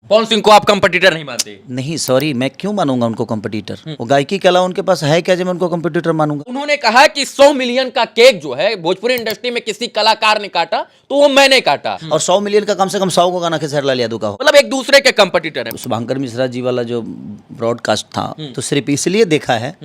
पवन सिंह को आप कंपटीटर नहीं मानते? नहीं सॉरी, मैं क्यों मानूंगा उनको कंपटीटर? वो गायकी के अलावा उनके पास है क्या जो मैं उनको कंपटीटर मानूंगा? उन्होंने कहा कि 100 मिलियन का केक जो है भोजपुरी इंडस्ट्री में किसी कलाकार ने काटा तो वो मैंने काटा। और 100 मिलियन का कम से कम 100 को गाना खेसारी लाल यादव का हो। मतलब एक दूसरे के कंपटीटर है। शुभंकर मिश्रा जी वाला जो ब्रॉडकास्ट था तो सिर्फ इसलिए देखा है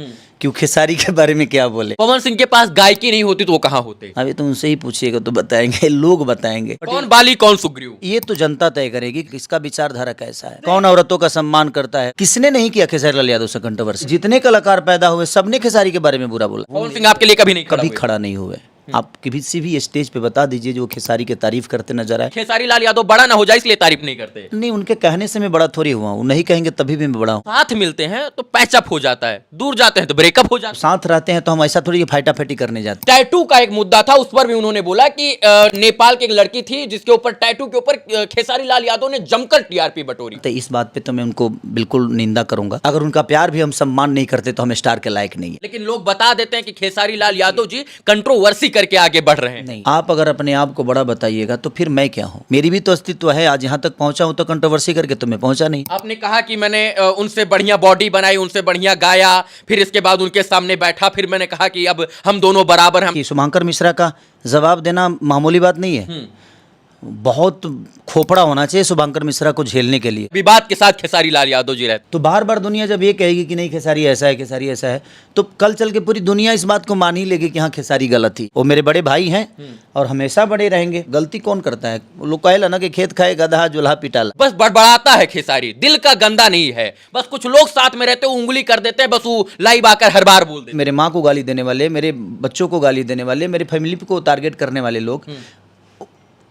कि वो खेसारी के बारे में क्या बोले। पवन सिंह के पास गायकी नहीं होती तो वो कहाँ होते? अभी तो उनसे ही पूछिएगा तो बताएंगे, लोग बताएंगे। कौन बाली कौन सुग्रीव? ये तो जनता तय करेगी कि किसका विचारधारा कैसा है, कौन औरतों का सम्मान करता है। किसने नहीं किया खेसारी लाल यादव से कंट्रोवर्सी? जितने कलाकार पैदा हुए सबने खेसारी के बारे में बुरा बोला। पवन सिंह आपके लिए कभी नहीं कभी खड़ा नहीं हुए। आप किसी भी स्टेज पे बता दीजिए जो खेसारी की तारीफ करते नजर आए। खेसारी लाल यादव बड़ा ना हो जाए इसलिए तारीफ नहीं करते? नहीं, उनके कहने से मैं बड़ा थोड़ी हुआ हूँ, नहीं कहेंगे तभी भी मैं बड़ा हूँ। साथ मिलते हैं तो पैचअप हो जाता है, दूर जाते हैं तो ब्रेकअप हो जाता है। साथ रहते हैं तो हम ऐसा थोड़ी फाइटाफाइटी करने जाते। टैटू का एक मुद्दा था, उस पर भी उन्होंने बोला कि नेपाल की एक लड़की थी जिसके ऊपर टैटू के ऊपर खेसारी लाल यादव ने जमकर टीआरपी बटोरी। तो इस बात पे तो मैं उनको बिल्कुल निंदा करूंगा। अगर उनका प्यार भी हम सम्मान नहीं करते तो हम स्टार के लायक नहीं है। लेकिन लोग बता देते हैं कि खेसारी लाल यादव जी कंट्रोवर्सी करके आगे बढ़ रहे हैं। नहीं, आप अगर अपने आप को बड़ा बताइएगा तो फिर मैं क्या हूँ? मेरी भी तो अस्तित्व है। आज यहाँ तक पहुंचा हूँ तो कंट्रोवर्सी करके तो मैं पहुंचा नहीं। आपने कहा कि मैंने उनसे बढ़िया बॉडी बनाई, उनसे बढ़िया गाया, फिर इसके बाद उनके सामने बैठा, फिर मैंने कहा कि अब हम दोनों बराबर हैं। शुभंकर मिश्रा का जवाब देना मामूली बात नहीं है। बहुत खोपड़ा होना चाहिए शुभंकर मिश्रा को झेलने के लिए। विवाद के साथ खेसारी लाल यादव जी रहते तो बार बार दुनिया जब ये कहेगी कि नहीं खेसारी ऐसा है, खेसारी ऐसा है, तो कल चल के पूरी दुनिया इस बात को मान ही लेगी कि हाँ खेसारी गलत थी। वो मेरे बड़े भाई हैं और हमेशा बड़े रहेंगे। गलती कौन करता है? वो लोग कहेला ना कि खेत खाए गधा जुल्हा पिटाला। बस बड़बड़ाता है खेसारी, दिल का गंदा नहीं है। बस कुछ लोग साथ में रहते हैं, उंगली कर देते हैं, बस वो लाइव आकर हर बार बोल देते। मेरे माँ को गाली देने वाले, मेरे बच्चों को गाली देने वाले, मेरे फैमिली को टारगेट करने वाले लोग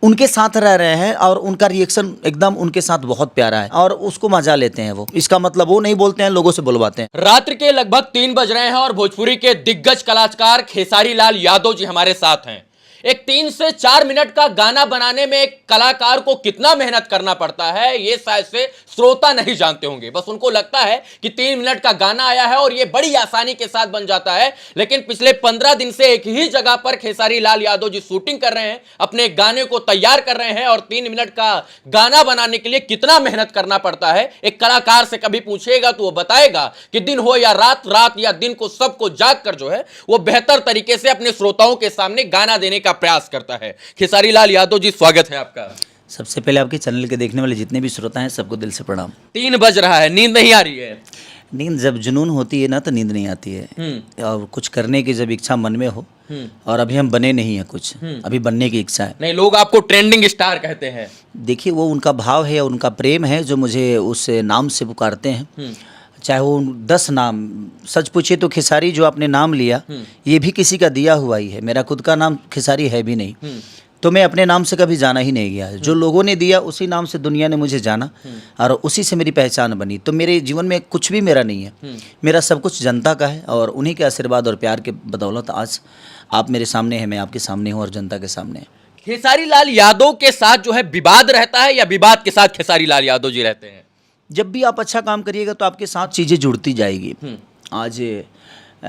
उनके साथ रह रहे हैं और उनका रिएक्शन एकदम उनके साथ बहुत प्यारा है और उसको मजा लेते हैं। वो इसका मतलब वो नहीं बोलते हैं, लोगों से बुलवाते हैं। रात्रि के लगभग 3 बज रहे हैं और भोजपुरी के दिग्गज कलाकार खेसारी लाल यादव जी हमारे साथ हैं। एक 3 से 4 मिनट का गाना बनाने में एक कलाकार को कितना मेहनत करना पड़ता है ये शायद से श्रोता नहीं जानते होंगे। बस उनको लगता है कि 3 मिनट का गाना आया है और ये बड़ी आसानी के साथ बन जाता है। लेकिन पिछले 15 दिन से एक ही जगह पर खेसारी लाल यादव जी शूटिंग कर रहे हैं, अपने गाने को तैयार कर रहे हैं और 3 मिनट का गाना बनाने के लिए कितना मेहनत करना पड़ता है एक कलाकार से कभी पूछेगा तो वो बताएगा कि दिन हो या रात, रात या दिन को सबको जाग कर जो है वो बेहतर तरीके से अपने श्रोताओं के सामने गाना देने का प्रयास करता है। खेसारी लाल यादव जी स्वागत है आपका। सबसे पहले आपके चैनल के देखने वाले जितने भी श्रोता हैं सबको दिल से प्रणाम। 3 बज रहा है, नींद नहीं आ रही है? नींद जब जुनून होती है ना तो नींद नहीं आती है। और कुछ करने की जब इच्छा मन में हो, और अभी हम बने नहीं है कुछ, अभी बनने की इच्छा है। नहीं, लोग आपको ट्रेंडिंग स्टार कहते हैं। देखिए वो उनका भाव है, उनका प्रेम है जो मुझे उस नाम से पुकारते हैं। चाहे वो 10 नाम, सच पूछिए तो खेसारी जो आपने नाम लिया ये भी किसी का दिया हुआ ही है। मेरा खुद का नाम खेसारी है भी नहीं, तो मैं अपने नाम से कभी जाना ही नहीं गया। जो लोगों ने दिया उसी नाम से दुनिया ने मुझे जाना और उसी से मेरी पहचान बनी। तो मेरे जीवन में कुछ भी मेरा नहीं है, मेरा सब कुछ जनता का है और उन्हीं के आशीर्वाद और प्यार के बदौलत आज आप मेरे सामने हैं, मैं आपके सामने हूँ और जनता के सामने। खेसारी लाल यादव के साथ जो है विवाद रहता है या विवाद के साथ खेसारी लाल यादव जी रहते हैं? जब भी आप अच्छा काम करिएगा तो आपके साथ चीज़ें जुड़ती जाएगी। आज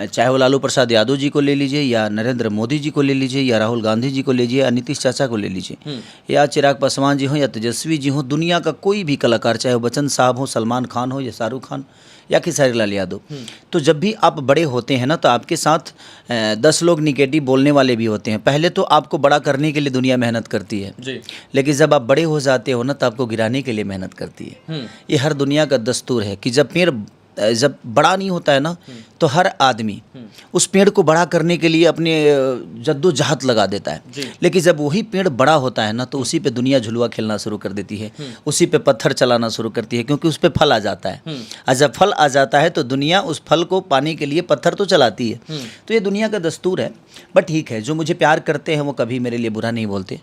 चाहे वो लालू प्रसाद यादव जी को ले लीजिए या नरेंद्र मोदी जी को ले लीजिए या राहुल गांधी जी को ले लीजिए या नीतीश चाचा को ले लीजिए या चिराग पासवान जी हो या तेजस्वी जी हो, दुनिया का कोई भी कलाकार, चाहे वो बच्चन साहब हो, सलमान खान हो या शाहरुख खान या खेसारी लाल यादव, तो जब भी आप बड़े होते हैं ना तो आपके साथ 10 लोग निगेटिव बोलने वाले भी होते हैं। पहले तो आपको बड़ा करने के लिए दुनिया मेहनत करती है जी। लेकिन जब आप बड़े हो जाते हो ना तो आपको गिराने के लिए मेहनत करती है। ये हर दुनिया का दस्तूर है कि जब पेड़ जब बड़ा नहीं होता है ना तो हर आदमी उस पेड़ को बड़ा करने के लिए अपने जद्दोजहद लगा देता है। लेकिन जब वही पेड़ बड़ा होता है ना तो उसी पे दुनिया झुलुआ खेलना शुरू कर देती है, उसी पे पत्थर चलाना शुरू करती है, क्योंकि उस पे फल आ जाता है। और जब फल आ जाता है तो दुनिया उस फल को पाने के लिए पत्थर तो चलाती है। तो ये दुनिया का दस्तूर है। बट ठीक है, जो मुझे प्यार करते हैं वो कभी मेरे लिए बुरा नहीं बोलते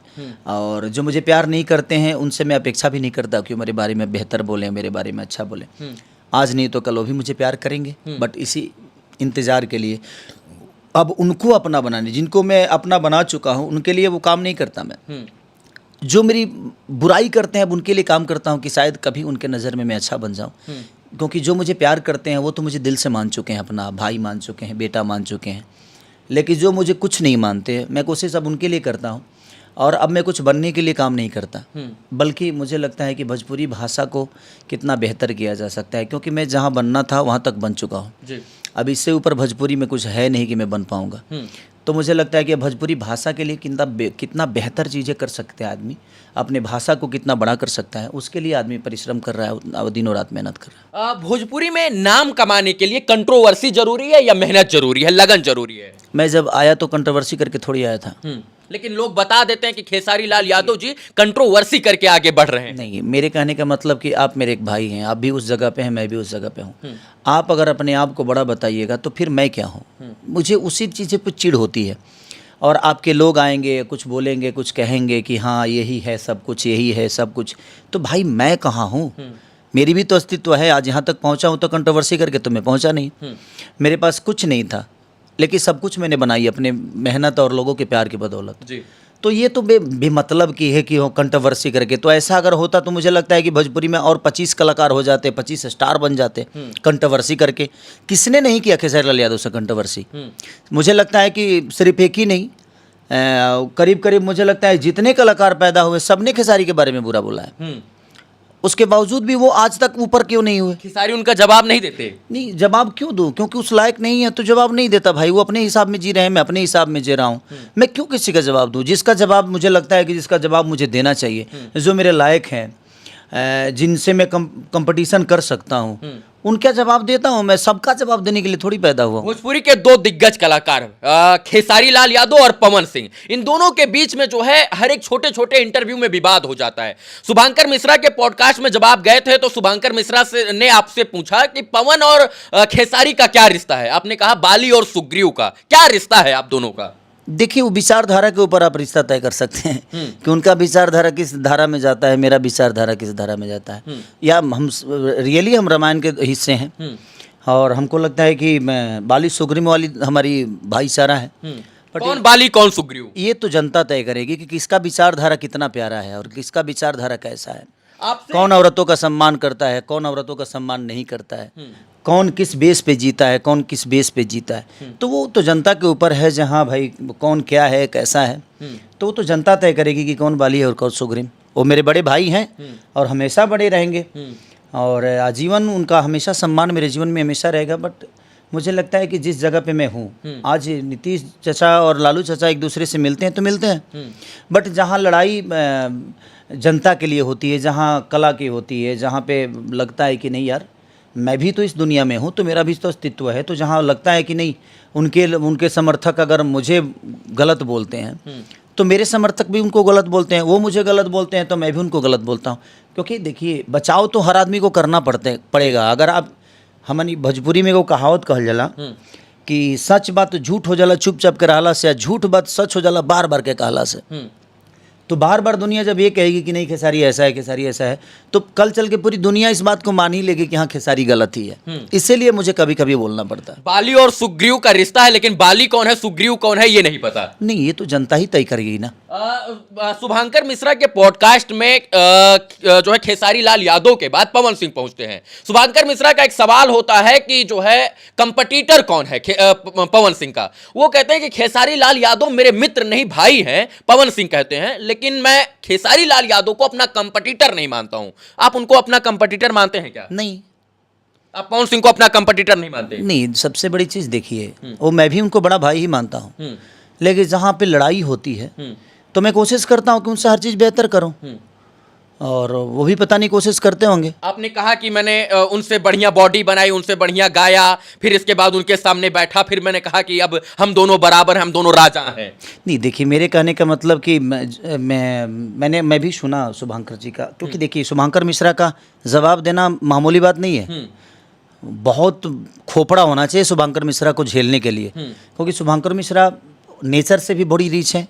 और जो मुझे प्यार नहीं करते हैं उनसे मैं अपेक्षा भी नहीं करता कि मेरे बारे में बेहतर बोलें, मेरे बारे में अच्छा बोलें। आज नहीं तो कल वो भी मुझे प्यार करेंगे। बट इसी इंतज़ार के लिए अब उनको अपना बनाने, जिनको मैं अपना बना चुका हूँ उनके लिए वो काम नहीं करता मैं। जो मेरी बुराई करते हैं अब उनके लिए काम करता हूँ कि शायद कभी उनके नज़र में मैं अच्छा बन जाऊँ। क्योंकि जो मुझे प्यार करते हैं वो तो मुझे दिल से मान चुके हैं, अपना भाई मान चुके हैं, बेटा मान चुके हैं। लेकिन जो मुझे कुछ नहीं मानते मैं कोशिश अब उनके लिए करता हूँ। और अब मैं कुछ बनने के लिए काम नहीं करता, बल्कि मुझे लगता है कि भोजपुरी भाषा को कितना बेहतर किया जा सकता है, क्योंकि मैं जहाँ बनना था वहाँ तक बन चुका हूँ जी। अब इससे ऊपर भोजपुरी में कुछ है नहीं कि मैं बन पाऊँगा। तो मुझे लगता है कि भोजपुरी भाषा के लिए कितना बेहतर चीज़ें कर सकते हैं आदमी, अपने भाषा को कितना बड़ा कर सकता है, उसके लिए आदमी परिश्रम कर रहा है, दिनों रात मेहनत कर रहा है। भोजपुरी में नाम कमाने के लिए कंट्रोवर्सी जरूरी है या मेहनत जरूरी है, लगन जरूरी है? मैं जब आया तो कंट्रोवर्सी करके थोड़ी आया था। लेकिन लोग बता देते हैं कि खेसारी लाल यादव जी कंट्रोवर्सी करके आगे बढ़ रहे हैं। नहीं, मेरे कहने का मतलब कि आप मेरे एक भाई हैं, आप भी उस जगह पे हैं, मैं भी उस जगह पे हूँ। आप अगर अपने आप को बड़ा बताइएगा तो फिर मैं क्या हूँ? मुझे उसी चीज़ें पर चिढ़ होती है। और आपके लोग आएंगे, कुछ बोलेंगे, कुछ कहेंगे कि हाँ यही है सब कुछ, यही है सब कुछ, तो भाई मैं कहाँ हूँ? मेरी भी तो अस्तित्व है। आज यहाँ तक पहुँचा हूँ तो कंट्रोवर्सी करके तो मैं पहुँचा नहीं। मेरे पास कुछ नहीं था, लेकिन सब कुछ मैंने बनाई अपने मेहनत और लोगों के प्यार की बदौलत जी। तो ये तो बेमतलब की है कि हो कंट्रोवर्सी करके। तो ऐसा अगर होता तो मुझे लगता है कि भोजपुरी में और 25 कलाकार हो जाते, 25 स्टार बन जाते कंट्रोवर्सी करके। किसने नहीं किया खेसारी लाल यादव से कंट्रोवर्सी? मुझे लगता है कि सिर्फ एक ही नहीं, करीब करीब मुझे लगता है जितने कलाकार पैदा हुए सबने खेसारी के बारे में बुरा बोला है। उसके बावजूद भी वो आज तक ऊपर क्यों नहीं हुए? खेसारी उनका जवाब नहीं देते। नहीं, जवाब क्यों दूं? क्योंकि उस लायक नहीं है तो जवाब नहीं देता भाई। वो अपने हिसाब में जी रहे हैं, मैं अपने हिसाब में जी रहा हूँ। मैं क्यों किसी का जवाब दूं? जिसका जवाब मुझे लगता है कि जिसका जवाब मुझे देना चाहिए, जो मेरे लायक हैं, जिनसे मैं कंपटीशन कर सकता हूँ, उनका जवाब देता हूँ। मैं सबका जवाब देने के लिए थोड़ी पैदा हुआ हूँ। भोजपुरी के दो दिग्गज कलाकार खेसारी लाल यादव और पवन सिंह, इन दोनों के बीच में जो है हर एक छोटे छोटे इंटरव्यू में विवाद हो जाता है। शुभांकर मिश्रा के पॉडकास्ट में जब आप गए थे तो शुभांकर मिश्रा ने आपसे पूछा कि पवन और खेसारी का क्या रिश्ता है। आपने कहा बाली और सुग्रीव का। क्या रिश्ता है आप दोनों का? देखिए, वो विचारधारा के ऊपर आप रिश्ता तय कर सकते हैं कि उनका विचारधारा किस धारा में जाता है, मेरा विचारधारा किस धारा में जाता है। या हम रियली हम रामायण के हिस्से हैं और हमको लगता है कि मैं बाली सुग्रीव वाली हमारी भाईचारा है। कौन बाली कौन सुग्रीव, ये तो जनता तय करेगी कि किसका विचारधारा कितना प्यारा है और किसका विचारधारा कैसा है। कौन औरतों का सम्मान करता है, कौन औरतों का सम्मान नहीं करता है, कौन किस बेस पे जीता है, कौन किस बेस पे जीता है, तो वो तो जनता के ऊपर है। जहाँ भाई कौन क्या है, कैसा है, तो वो तो जनता तय करेगी कि कौन बाली है और कौन सुग्रीव। वो मेरे बड़े भाई हैं और हमेशा बड़े रहेंगे और आजीवन उनका हमेशा सम्मान मेरे जीवन में हमेशा रहेगा। बट मुझे लगता है कि जिस जगह पे मैं हूँ आज, नीतीश चाचा और लालू चाचा एक दूसरे से मिलते हैं तो मिलते हैं, बट जहाँ लड़ाई जनता के लिए होती है, जहाँ कला की होती है, जहाँ पे लगता है कि नहीं यार मैं भी तो इस दुनिया में हूँ तो मेरा भी तो अस्तित्व है, तो जहाँ लगता है कि नहीं उनके समर्थक अगर मुझे गलत बोलते हैं तो मेरे समर्थक भी उनको गलत बोलते हैं, वो मुझे गलत बोलते हैं तो मैं भी उनको गलत बोलता हूँ। क्योंकि देखिए, बचाव तो हर आदमी को करना पड़ेगा। अगर आप हमनी भोजपुरी में वो कहावत कहल जाला कि सच बात झूठ हो जाला चुपचाप के रहला से, झूठ बात सच हो जाला बार बार के कहला से। तो बार बार दुनिया जब ये कहेगी कि नहीं खेसारी ऐसा है, खेसारी ऐसा है, तो कल चल के पूरी दुनिया इस बात को मान ही लेगी कि हाँ खेसारी गलत ही है। इसीलिए मुझे कभी कभी बोलना पड़ता है। बाली और सुग्रीव का रिश्ता है, लेकिन बाली कौन है सुग्रीव कौन है ये नहीं पता। नहीं, ये तो जनता ही तय करेगी ना। शुभांकर मिश्रा के पॉडकास्ट में जो है खेसारी लाल यादव के बाद पवन सिंह पहुंचते हैं। शुभांकर मिश्रा का एक सवाल होता है कि जो है कंपटीटर कौन है पवन सिंह का। वो कहते हैं कि खेसारी लाल यादव मेरे मित्र नहीं भाई हैं, पवन सिंह कहते हैं, लेकिन मैं खेसारी लाल यादव को अपना कंपटीटर नहीं मानता हूं। आप उनको अपना कंपटीटर मानते हैं क्या? नहीं, आप पवन सिंह को अपना कंपटीटर नहीं मानते? नहीं, सबसे बड़ी चीज़ देखिए, वो मैं भी उनको बड़ा भाई ही मानता हूँ, लेकिन जहाँ पे लड़ाई होती है तो मैं कोशिश करता हूँ कि उनसे हर चीज़ बेहतर करूँ और वो भी पता नहीं कोशिश करते होंगे। आपने कहा कि मैंने उनसे बढ़िया बॉडी बनाई, उनसे बढ़िया गाया, फिर इसके बाद उनके सामने बैठा, फिर मैंने कहा कि अब हम दोनों बराबर हैं, हम दोनों राजा हैं। नहीं, देखिए, मेरे कहने का मतलब कि मैं भी सुना शुभांकर जी का, क्योंकि देखिए शुभांकर मिश्रा का जवाब देना मामूली बात नहीं है। बहुत खोपड़ा होना चाहिए शुभांकर मिश्रा को झेलने के लिए, क्योंकि शुभांकर मिश्रा नेचर से भी बड़ी रीच है,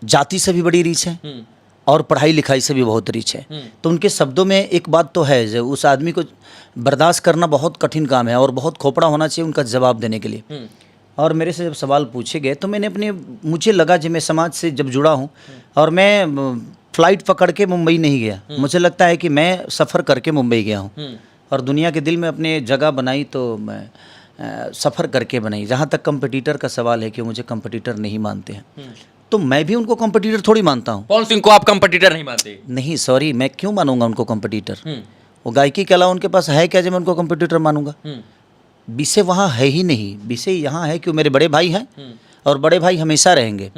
जाति से भी बड़ी रीच है और पढ़ाई लिखाई से भी बहुत रीच है। तो उनके शब्दों में एक बात तो है, जो उस आदमी को बर्दाश्त करना बहुत कठिन काम है और बहुत खोपड़ा होना चाहिए उनका जवाब देने के लिए। और मेरे से जब सवाल पूछे गए तो मैंने मुझे लगा कि मैं समाज से जब जुड़ा हूँ और मैं फ्लाइट पकड़ के मुंबई नहीं गया, मुझे लगता है कि मैं सफ़र करके मुंबई गया हूँ और दुनिया के दिल में अपने जगह बनाई तो मैं सफ़र करके बनाई। जहाँ तक कंपटीटर का सवाल है कि मुझे कंपटीटर नहीं मानते हैं, तो मैं भी उनको कंपटीटर थोड़ी मानता हूँ। पवन सिंह को आप कंपटीटर नहीं मानते? नहीं सॉरी, मैं क्यों मानूंगा उनको कंपटीटर? हम्म, वो गायकी के अलावा उनके पास है क्या जो मैं उनको कंपटीटर मानूंगा? विषय वहाँ है ही नहीं। विषय यहाँ है कि वो मेरे बड़े भाई हैं और बड़े भाई हमेशा रहेंगे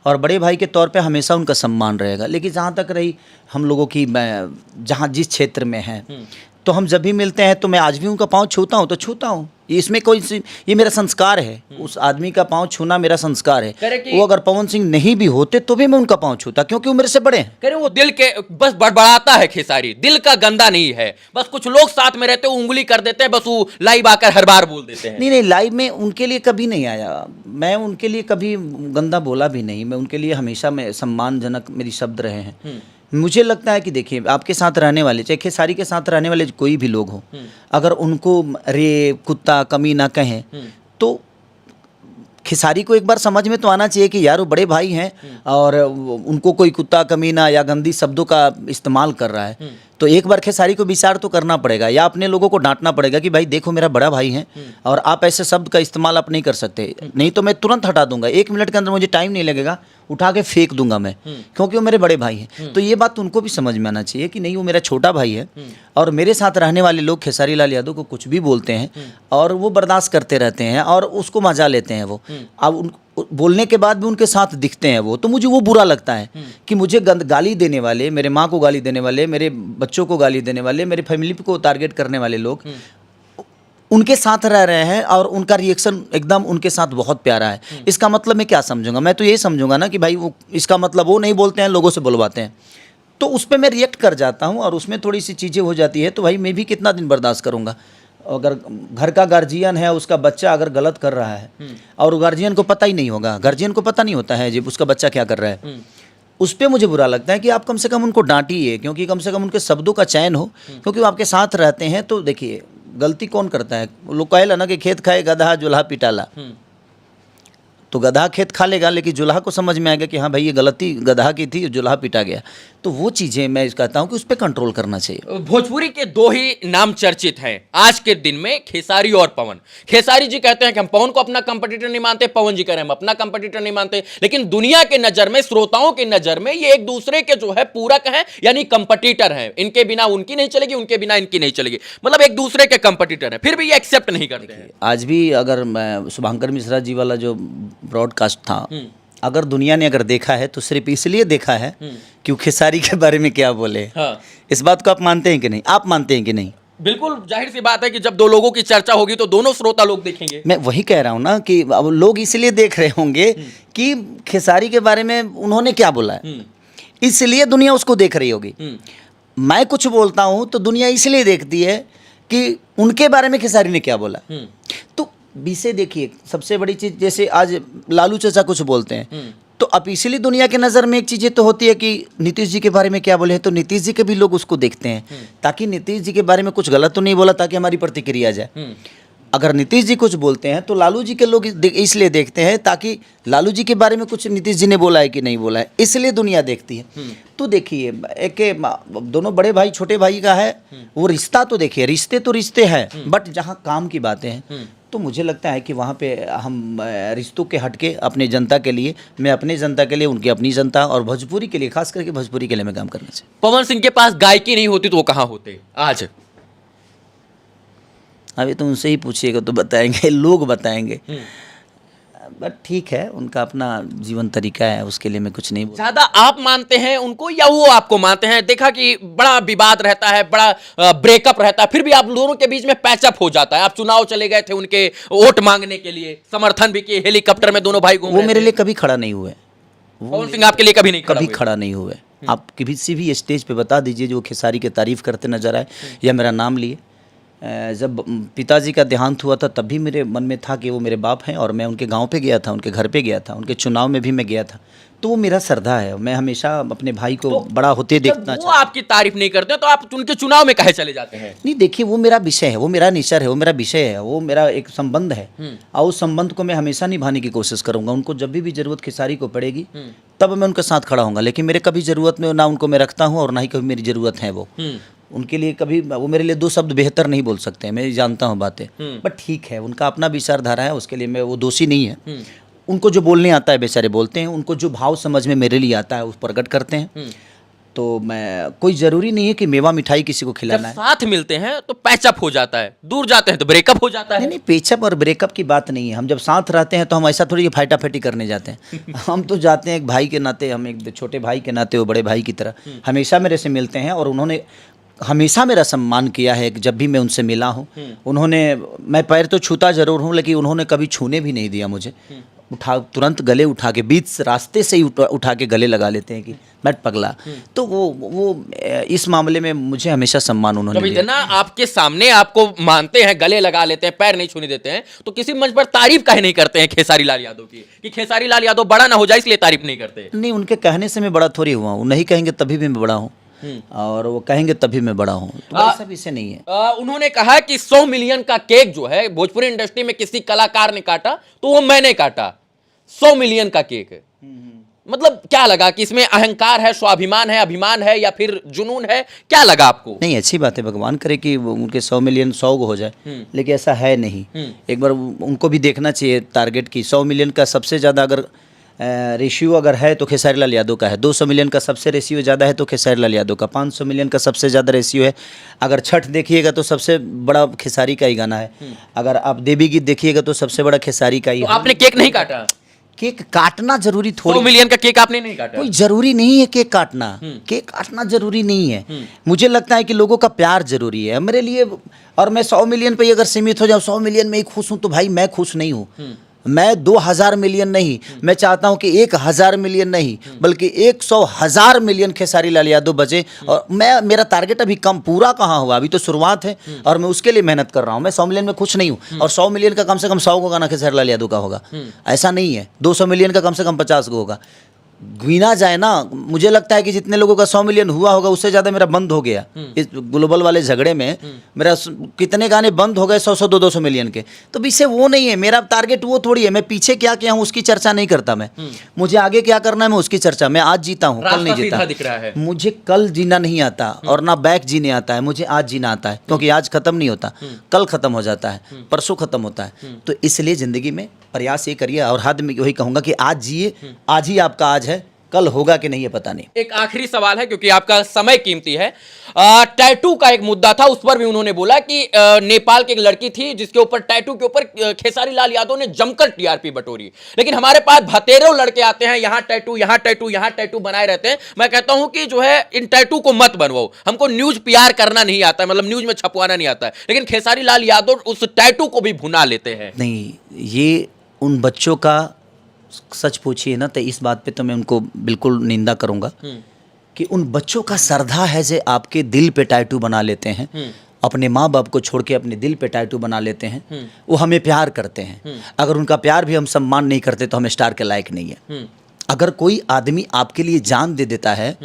और बड़े भाई के तौर पे हमेशा उनका सम्मान रहेगा। लेकिन जहाँ तक रही हम लोगों की, मैं जहाँ जिस क्षेत्र में हैं, तो हम जब भी मिलते हैं तो मैं आज भी उनका पाँव छूता हूँ तो छूता हूँ। इसमें कोई ये मेरा संस्कार है। उस आदमी का पाँव छूना मेरा संस्कार है। वो अगर पवन सिंह नहीं भी होते तो भी मैं उनका पाँव छूता, क्योंकि वो मेरे से बड़े हैं। कह रहे वो दिल के बस बड़बड़ाता है खेसारी, दिल का गंदा नहीं है। बस कुछ लोग साथ में रहते हैं, उंगली कर देते हैं, बस वो लाइव आकर हर बार बोल देते हैं। नहीं, लाइव में उनके लिए कभी नहीं आया। मैं उनके लिए कभी गंदा बोला भी नहीं। मैं उनके लिए हमेशा में सम्मानजनक मेरी शब्द रहे हैं। मुझे लगता है कि देखिए, आपके साथ रहने वाले, चाहे खेसारी के साथ रहने वाले कोई भी लोग हो, अगर उनको रे कुत्ता कमीना कहें तो खेसारी को एक बार समझ में तो आना चाहिए कि यार वो बड़े भाई हैं और उनको कोई कुत्ता कमीना या गंदी शब्दों का इस्तेमाल कर रहा है तो एक बार खेसारी को विचार तो करना पड़ेगा या अपने लोगों को डांटना पड़ेगा कि भाई देखो मेरा बड़ा भाई है और आप ऐसे शब्द का इस्तेमाल आप नहीं कर सकते। नहीं तो मैं तुरंत हटा दूंगा, 1 मिनट के अंदर, मुझे टाइम नहीं लगेगा, उठा के फेंक दूंगा मैं, क्योंकि वो मेरे बड़े भाई हैं। तो ये बात उनको भी समझ में आना चाहिए कि नहीं, वो मेरा छोटा भाई है और मेरे साथ रहने वाले लोग खेसारी लाल यादव को कुछ भी बोलते हैं और वो बर्दाश्त करते रहते हैं और उसको मजा लेते हैं। वो अब बोलने के बाद भी उनके साथ दिखते हैं वो, तो मुझे वो बुरा लगता है कि मुझे गाली देने वाले, मेरे माँ को गाली देने वाले, मेरे बच्चों को गाली देने वाले, मेरे फैमिली को टारगेट करने वाले लोग उनके साथ रह रहे हैं और उनका रिएक्शन एकदम उनके साथ बहुत प्यारा है। इसका मतलब मैं क्या समझूंगा? मैं तो ये समझूंगा ना कि भाई वो, इसका मतलब वो नहीं बोलते हैं, लोगों से बुलवाते हैं, तो उस पर मैं रिएक्ट कर जाता हूँ और उसमें थोड़ी सी चीज़ें हो जाती है। तो भाई मैं भी कितना दिन बर्दाश्त करूँगा? अगर घर का गार्जियन है, उसका बच्चा अगर गलत कर रहा है और गार्जियन को पता ही नहीं होगा, गार्जियन को पता नहीं होता है जब उसका बच्चा क्या कर रहा है, उस पर मुझे बुरा लगता है कि आप कम से कम उनको डांटिए, क्योंकि कम से कम उनके शब्दों का चयन हो, क्योंकि वो आपके साथ रहते हैं। तो देखिए, गलती कौन करता है? लोग कहेला ना कि खेत खाए गधा जुल्हा पिटाला, तो गधा खेत खा लेगा लेकिन जुल्हा को समझ में आएगा कि हाँ भाई ये गलती गधा की थी, जुल्हा पिटा गया। तो वो चीज़ें मैं कहता हूँ कि उस पर कंट्रोल करना चाहिए। भोजपुरी के 2 ही नाम चर्चित हैं आज के दिन में, खेसारी और पवन। खेसारी जी कहते हैं कि हम पवन को अपना कंपटीटर नहीं मानते, पवन जी कह रहे हैं हम अपना कंपटीटर नहीं मानते, लेकिन दुनिया के नज़र में, श्रोताओं की नज़र में ये एक दूसरे के जो है पूरक हैं, यानी कंपटीटर हैं। इनके बिना उनकी नहीं चलेगी, उनके बिना इनकी नहीं चलेगी, मतलब एक दूसरे के कंपटीटर हैं, फिर भी ये एक्सेप्ट नहीं करते हैं। आज भी अगर मैं शुभंकर मिश्रा जी वाला जो ब्रॉडकास्ट था, अगर दुनिया ने अगर देखा है तो सिर्फ इसलिए देखा है कि वो खेसारी के बारे में क्या बोले। हाँ। इस बात को आप मानते हैं कि नहीं? आप मानते हैं कि नहीं? बिल्कुल जाहिर सी बात है कि जब 2 लोगों की चर्चा होगी तो दोनों श्रोता लोग देखेंगे। मैं वही कह रहा हूँ ना कि अब लोग इसलिए देख रहे होंगे कि खेसारी के बारे में उन्होंने क्या बोला है, इसलिए दुनिया उसको देख रही होगी। मैं कुछ बोलता हूँ तो दुनिया इसलिए देखती है कि उनके बारे में खेसारी ने क्या बोला। तो विषय देखिए, सबसे बड़ी चीज़, जैसे आज लालू चाचा कुछ बोलते हैं तो अब इसीलिए दुनिया के नज़र में एक चीज़ तो होती है कि नीतीश जी के बारे में क्या बोले हैं, तो नीतीश जी के भी लोग उसको देखते हैं ताकि नीतीश जी के बारे में कुछ गलत तो नहीं बोला, ताकि हमारी प्रतिक्रिया जाए। अगर नीतीश जी कुछ बोलते हैं तो लालू जी के लोग इसलिए देखते हैं ताकि लालू जी के बारे में कुछ नीतीश जी ने बोला है कि नहीं बोला है, इसलिए दुनिया देखती है। तो देखिए, एक दोनों बड़े भाई छोटे भाई का है वो रिश्ता, तो देखिए रिश्ते तो रिश्ते हैं, बट जहाँ काम की बातें हैं तो मुझे लगता है कि वहाँ पे हम रिश्तों के हटके अपने जनता के लिए, मैं अपने जनता के लिए, उनकी अपनी जनता, और भोजपुरी के लिए, खास करके भोजपुरी के लिए मैं काम करना चाहिए। पवन सिंह के पास गायकी नहीं होती तो वो कहाँ होते आज? अभी तो उनसे ही पूछिएगा तो बताएंगे, लोग बताएंगे। बट ठीक है, उनका अपना जीवन तरीका है, उसके लिए मैं कुछ नहीं बोल। ज्यादा आप मानते हैं उनको या वो आपको मानते हैं? देखा कि बड़ा विवाद रहता है, बड़ा ब्रेकअप रहता है, फिर भी आप दोनों के बीच में पैचअप हो जाता है। आप चुनाव चले गए थे उनके वोट मांगने के लिए, समर्थन भी किए, हेलीकॉप्टर में दोनों भाई घूम रहे थे। वो मेरे लिए कभी खड़ा नहीं हुए। पवन सिंह आपके लिए कभी नहीं खड़ा नहीं हुए। आप किसी भी स्टेज पे बता दीजिए जो खेसारी की तारीफ करते नजर आए या मेरा नाम लिए। जब पिताजी का देहांत हुआ था तब भी मेरे मन में था कि वो मेरे बाप हैं, और मैं उनके गांव पे गया था, उनके घर पे गया था, उनके चुनाव में भी मैं गया था। तो वो मेरा श्रद्धा है, मैं हमेशा अपने भाई को बड़ा होते देखना चाहता हूं। वो आपकी तारीफ नहीं करते तो आप उनके चुनाव में काहे चले जाते हैं? नहीं, देखिए, वो मेरा विषय है, वो मेरा नेचर है, वो मेरा विषय है, वो मेरा एक संबंध है, और उस संबंध को मैं हमेशा निभाने की कोशिश करूंगा। उनको जब भी जरूरत खेसारी को पड़ेगी तब मैं उनके साथ खड़ा हूँगा, लेकिन मेरे कभी ज़रूरत में ना उनको मैं रखता हूँ और ना ही कभी मेरी ज़रूरत है वो उनके लिए। कभी वो मेरे लिए 2 शब्द बेहतर नहीं बोल सकते हैं, मैं जानता हूँ बातें, बट ठीक है, उनका अपना विचारधारा है, उसके लिए मैं वो दोषी नहीं है। उनको जो बोलने आता है बेचारे बोलते हैं, उनको जो भाव समझ में मेरे लिए आता है उस प्रकट करते हैं। तो मैं, कोई ज़रूरी नहीं है कि मेवा मिठाई किसी को जब खिलाना है। साथ मिलते हैं तो पैचअप हो जाता है, दूर जाते हैं तो ब्रेकअप हो जाता नहीं है। नहीं, पेचअप और ब्रेकअप की बात नहीं है। हम जब साथ रहते हैं तो हम ऐसा थोड़ी फाइटाफाइटी करने जाते हैं। हम तो जाते हैं एक भाई के नाते, हम एक छोटे भाई के नाते, वो बड़े भाई की तरह हमेशा मेरे से मिलते हैं। और उन्होंने हमेशा मेरा सम्मान किया है कि जब भी मैं उनसे मिला हूँ। उन्होंने, मैं पैर तो छूता ज़रूर हूँ लेकिन उन्होंने कभी छूने भी नहीं दिया मुझे। तुरंत गले उठा के, बीच रास्ते से ही उठा के गले लगा लेते हैं कि बैठ पगला। तो वो इस मामले में मुझे हमेशा सम्मान उन्होंने जब दिया। इतना आपके सामने आपको मानते हैं, गले लगा लेते हैं, पैर नहीं छूने देते हैं, तो किसी मंच पर तारीफ काहे नहीं करते हैं खेसारी लाल यादव की, कि खेसारी लाल यादव बड़ा ना हो जाए इसलिए तारीफ नहीं करते? नहीं, उनके कहने से मैं बड़ा थोड़ी हुआ हूँ। नहीं कहेंगे तभी भी मैं बड़ा हूँ, और वो कहेंगे तभी मैं बड़ा हूँ। तो ऐसा विषय नहीं है। उन्होंने कहा कि 100 मिलियन का केक जो है भोजपुरी इंडस्ट्री में किसी कलाकार ने काटा तो वो मैंने काटा। 100 मिलियन का केक है, मतलब क्या लगा कि इसमें अहंकार है, स्वाभिमान है, अभिमान है, या फिर जुनून है? क्या लगा आपको? नहीं, अच्छी बात है, भगवान करे कि उनके 100 मिलियन 100 हो जाए, लेकिन ऐसा है नहीं। एक बार उनको भी देखना चाहिए टारगेट की। 100 मिलियन का सबसे ज़्यादा अगर रेशियो अगर है तो खेसारी लाल यादव का है। 200 मिलियन का सबसे रेशियो ज़्यादा है तो खेसारी लाल यादव का। 500 मिलियन का सबसे ज़्यादा रेशियो है। अगर छठ देखिएगा तो सबसे बड़ा खेसारी का ही गाना है। अगर आप देवी गीत देखिएगा तो सबसे बड़ा खेसारी का ही तो है। आपने केक नहीं काटा? केक काटना जरूरी 100 थोड़ी, मिलियन का केक आपने नहीं काटा? कोई जरूरी नहीं है केक काटना। केक काटना जरूरी नहीं है। मुझे लगता है कि लोगों का प्यार जरूरी है मेरे लिए। और मैं 100 मिलियन पे अगर सीमित हो जाऊँ, 100 मिलियन में ही खुश हूँ, तो भाई मैं खुश नहीं हूँ। मैं 2000 मिलियन नहीं, मैं चाहता हूं कि 1000 मिलियन नहीं, बल्कि 100,000 मिलियन खेसारी लाल यादव बचे। और मेरा टारगेट अभी कम पूरा कहाँ हुआ, अभी तो शुरुआत है और मैं उसके लिए मेहनत कर रहा हूं। मैं 100 मिलियन में खुश नहीं हूं। और 100 मिलियन का कम से कम 100 को गाना खेसारी लाल यादव का होगा, ऐसा नहीं है। 200 मिलियन का कम से कम 50 को होगा। गिना जाए ना, मुझे लगता है कि जितने लोगों का 100 मिलियन हुआ होगा उससे ज़्यादा मेरा बंद हो गया। इस ग्लोबल वाले झगड़े में मेरा कितने गाने बंद हो गए 100-100 200 मिलियन के। तो विषय वो नहीं है, मेरा टारगेट वो थोड़ी है। मैं पीछे क्या किया हूँ उसकी चर्चा नहीं करता मैं। मुझे आगे क्या करना है मैं उसकी चर्चा। मैं आज जीता हूँ, कल नहीं जीता। दिख रहा है मुझे कल जीना नहीं आता और ना बैक जीने आता है, मुझे आज जीना आता है। क्योंकि आज खत्म नहीं होता, कल खत्म हो जाता है, परसों खत्म होता है। तो इसलिए ज़िंदगी में प्रयास ये करिए। और हद में वही कहूँगा कि आज जिए, आज ही आपका आज है, कल होगा कि नहीं ये पता नहीं। एक आखिरी सवाल है क्योंकि आपका समय कीमती है। टैटू का एक मुद्दा था, उस पर भी उन्होंने बोला कि नेपाल की एक लड़की थी जिसके ऊपर टैटू के ऊपर खेसारी लाल यादव ने जमकर टीआरपी बटोरी। लेकिन हमारे पास भतेरों लड़के आते हैं, यहां टैटू, यहां टैटू, यहां टैटू बनाए रहते हैं। मैं कहता हूं कि जो है इन टैटू को मत बनवाओ, हमको न्यूज पीआर करना नहीं आता है, मतलब न्यूज में छपवाना नहीं आता है। लेकिन खेसारी लाल यादव उस टैटू को भी भुना लेते हैं। नहीं, ये उन बच्चों का सच पूछिए ना तो इस बात पे तो मैं उनको बिल्कुल निंदा करूंगा कि उन बच्चों का श्रद्धा है जो आपके दिल पे टैटू बना लेते हैं, अपने माँ बाप को छोड़ के अपने दिल पे टैटू बना लेते हैं। वो हमें प्यार करते हैं, अगर उनका प्यार भी हम सम्मान नहीं करते तो हम स्टार के लायक नहीं है। अगर कोई आदमी आपके लिए जान दे देता है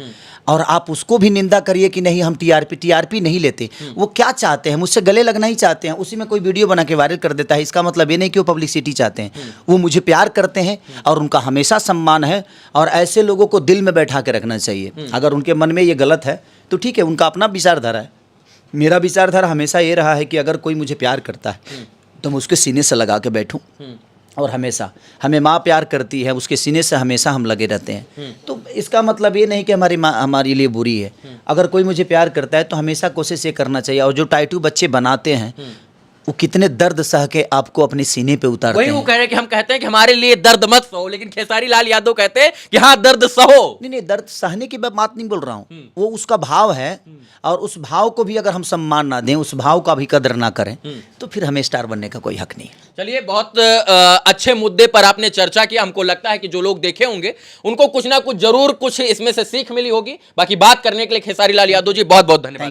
और आप उसको भी निंदा करिए कि नहीं हम टीआरपी नहीं लेते, वो क्या चाहते हैं, मुझसे गले लगना ही चाहते हैं, उसी में कोई वीडियो बना के वायरल कर देता है। इसका मतलब ये नहीं कि वो पब्लिसिटी चाहते हैं, वो मुझे प्यार करते हैं और उनका हमेशा सम्मान है। और ऐसे लोगों को दिल में बैठा के रखना चाहिए। अगर उनके मन में ये गलत है तो ठीक है, उनका अपना विचारधारा है। मेरा विचारधारा हमेशा ये रहा है कि अगर कोई मुझे प्यार करता है तो मैं उसके सीने से लगा के बैठूं। और हमेशा हमें माँ प्यार करती है, उसके सीने से हमेशा हम लगे रहते हैं। तो इसका मतलब ये नहीं कि हमारी माँ हमारे लिए बुरी है। अगर कोई मुझे प्यार करता है तो हमेशा कोशिश ये करना चाहिए। और जो टैटू बच्चे बनाते हैं वो कितने दर्द सह के आपको अपने सीने पे उतारते वही हैं। वो कह रहे हैं कि हम कहते हैं कि हमारे लिए दर्द मत सहो, लेकिन खेसारी लाल यादव कहते हैं कि हाँ दर्द सहो। नहीं, दर्द सहने की मैं बात नहीं बोल रहा हूँ, वो उसका भाव है। और उस भाव को भी अगर हम सम्मान ना दें, उस भाव का भी कदर ना करें, तो फिर हमें स्टार बनने का कोई हक नहीं। चलिए, बहुत अच्छे मुद्दे पर आपने चर्चा किया। हमको लगता है कि जो लोग देखे होंगे उनको कुछ ना कुछ जरूर कुछ इसमें से सीख मिली होगी। बाकी बात करने के लिए खेसारी लाल यादव जी बहुत बहुत धन्यवाद।